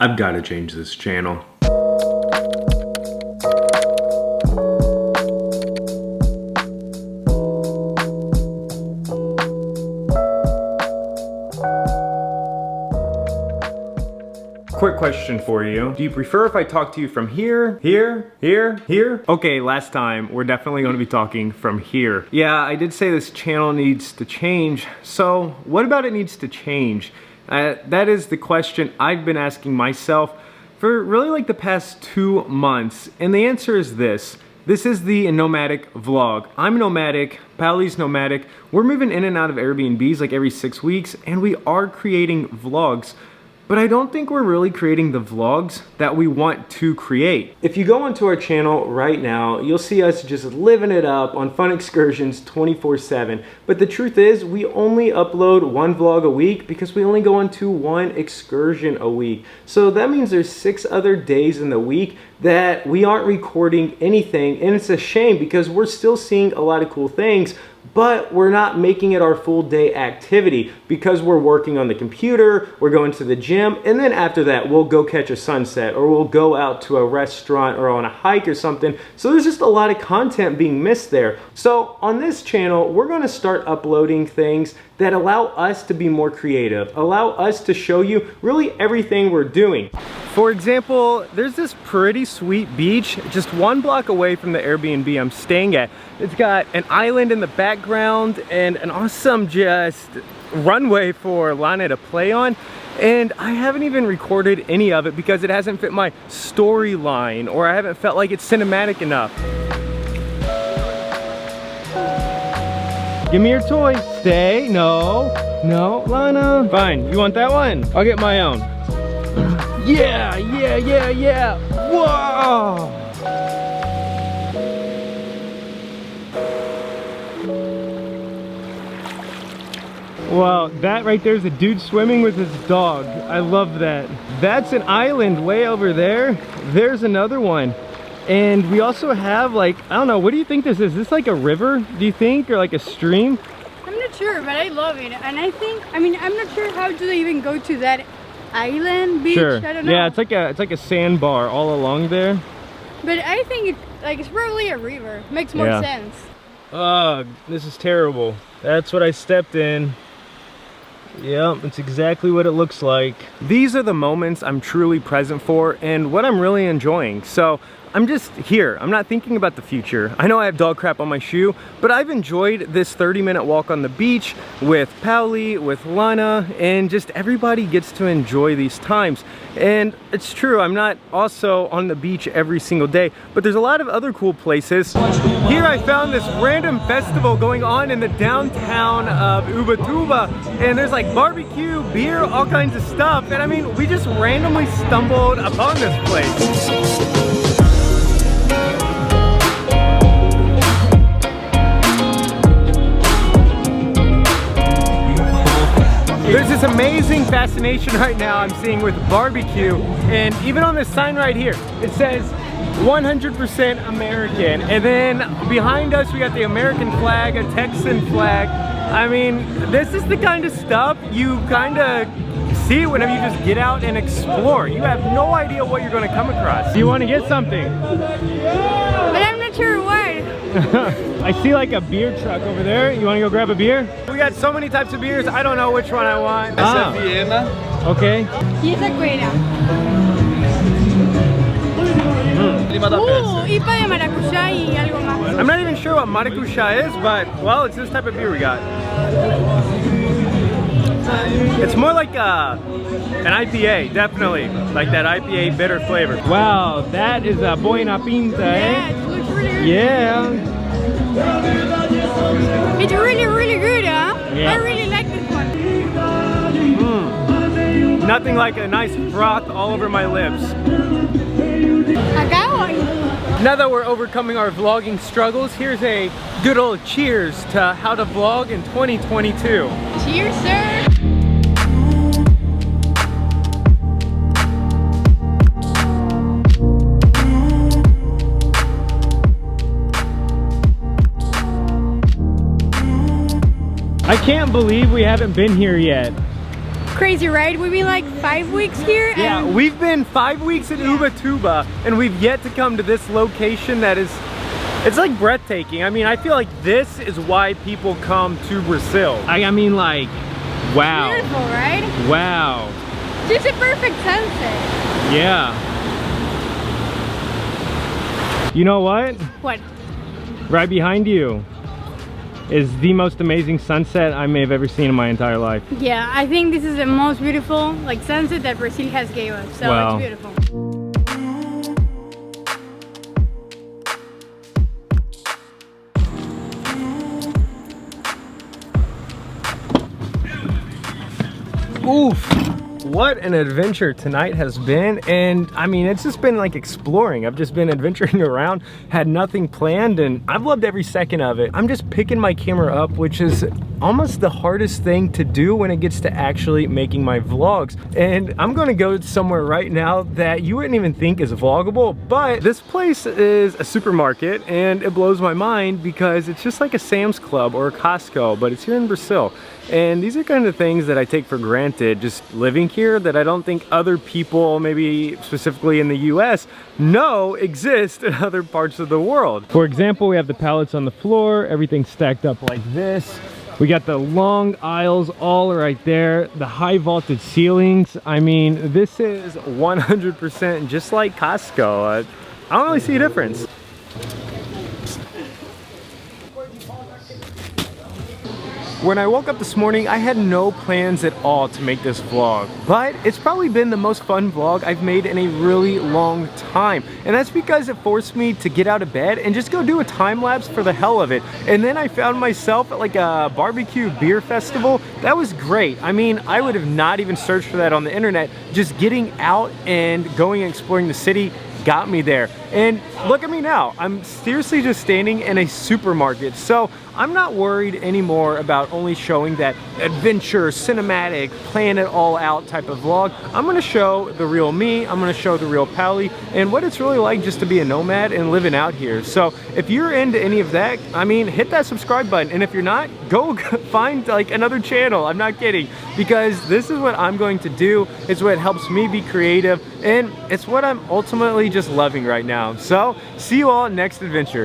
I've got to change this channel. Quick question for you. Do you prefer if I talk to you from here, here, here, here? Okay, last time, we're definitely going to be talking from here. Yeah, I did say this channel needs to change. So what about it needs to change? That is the question I've been asking myself for really like the past 2 months. And the answer is this. This is the Nomadic vlog. I'm Nomadic, Pally's Nomadic. We're moving in and out of Airbnbs like every 6 weeks, and we are creating vlogs. But I don't think we're really creating the vlogs that we want to create. If you go onto our channel right now, you'll see us just living it up on fun excursions 24/7. But the truth is, we only upload 1 vlog a week because we only go on to 1 excursion a week. So that means there's 6 other days in the week that we aren't recording anything. And it's a shame because we're still seeing a lot of cool things, but we're not making it our full day activity because we're working on the computer, we're going to the gym, and then after that we'll go catch a sunset or we'll go out to a restaurant or on a hike or something. So there's just a lot of content being missed there. So on this channel, we're gonna start uploading things that allow us to be more creative, allow us to show you really everything we're doing. For example, there's this pretty sweet beach just 1 block away from the Airbnb I'm staying at. It's got an island in the background and an awesome just runway for Lana to play on. And I haven't even recorded any of it because it hasn't fit my storyline or I haven't felt like it's cinematic enough. Give me your toy. Stay. No. No, Lana. Fine. You want that one? I'll get my own. Yeah, yeah, yeah, yeah. Whoa! Wow, that right there is a dude swimming with his dog. I love that. That's an island way over there. There's another one. And we also have like, I don't know, what do you think this is? Is this like a river, do you think? Or like a stream? I'm not sure, but I love it. And I think, I mean, I'm not sure how do they even go to that island beach. Sure. I don't know. Yeah, it's like a sandbar all along there. But I think it's probably a river. Makes more sense. Ugh, this is terrible. That's what I stepped in. Yep, it's exactly what it looks like. These are the moments I'm truly present for and what I'm really enjoying. So I'm just here. I'm not thinking about the future. I know I have dog crap on my shoe, but I've enjoyed this 30-minute walk on the beach with Pally, with Lana, and just everybody gets to enjoy these times. And it's true, I'm not also on the beach every single day, but there's a lot of other cool places. Here I found this random festival going on in the downtown of Ubatuba, and there's like barbecue, beer, all kinds of stuff. And I mean, we just randomly stumbled upon this place. There's this amazing fascination right now I'm seeing with barbecue, and even on this sign right here, it says 100% American, and then behind us we got the American flag, a Texan flag. I mean, this is the kind of stuff you kind of see whenever you just get out and explore. You have no idea what you're going to come across. Do you want to get something? But I'm not sure what. I see like a beer truck over there. You want to go grab a beer? We got so many types of beers, I don't know which one I want. Esa es Vienna. Okay. Y esa cuera. Lima da Pérez. Ipa de maracuyá y algo más. I'm not even sure what maracuja is, but well, it's this type of beer we got. It's more like an IPA, definitely. Like that IPA bitter flavor. Wow, that is a buena pinta, Yeah, it looks really good. Yeah. It's really, really good, huh? Yeah. I really like this one. Nothing like a nice froth all over my lips. Acá voy. Now that we're overcoming our vlogging struggles, here's a good old cheers to how to vlog in 2022. Cheers, sir. I can't believe we haven't been here yet. crazy, right? We've been like 5 weeks here. Yeah, and we've been 5 weeks in Ubatuba, and we've yet to come to this location that is, it's like breathtaking. I mean, I feel like this is why people come to Brazil. I mean, like, wow. Beautiful, right? Wow. Just a perfect sunset. Yeah. You know what? What? Right behind you is the most amazing sunset I may have ever seen in my entire life. Yeah, I think this is the most beautiful like sunset that Brazil has gave us. So Wow. it's beautiful. Oof. What an adventure tonight has been. And I mean, it's just been like exploring. I've just been adventuring around, had nothing planned, and I've loved every second of it. I'm just picking my camera up, which is almost the hardest thing to do when it gets to actually making my vlogs. And I'm gonna go somewhere right now that you wouldn't even think is vloggable, but this place is a supermarket, and it blows my mind because it's just like a Sam's Club or a Costco, but it's here in Brazil. And these are kind of things that I take for granted just living here, that I don't think other people, maybe specifically in the US, know exist in other parts of the world. For example, we have the pallets on the floor, everything stacked up like this. We got the long aisles all right there, the high vaulted ceilings. I mean, this is 100% just like Costco. I don't really see a difference. When I woke up this morning, I had no plans at all to make this vlog, but it's probably been the most fun vlog I've made in a really long time. And that's because it forced me to get out of bed and just go do a time lapse for the hell of it. And then I found myself at like a barbecue beer festival. That was great. I mean, I would have not even searched for that on the internet. Just getting out and going and exploring the city got me there. And look at me now. I'm seriously just standing in a supermarket. So I'm not worried anymore about only showing that adventure, cinematic, plan it all out type of vlog. I'm gonna show the real me. I'm gonna show the real Pally and what it's really like just to be a nomad and living out here. So if you're into any of that, I mean, hit that subscribe button. And if you're not, go find like another channel. I'm not kidding, because this is what I'm going to do. It's what helps me be creative, and it's what I'm ultimately just loving right now. So see you all next adventure.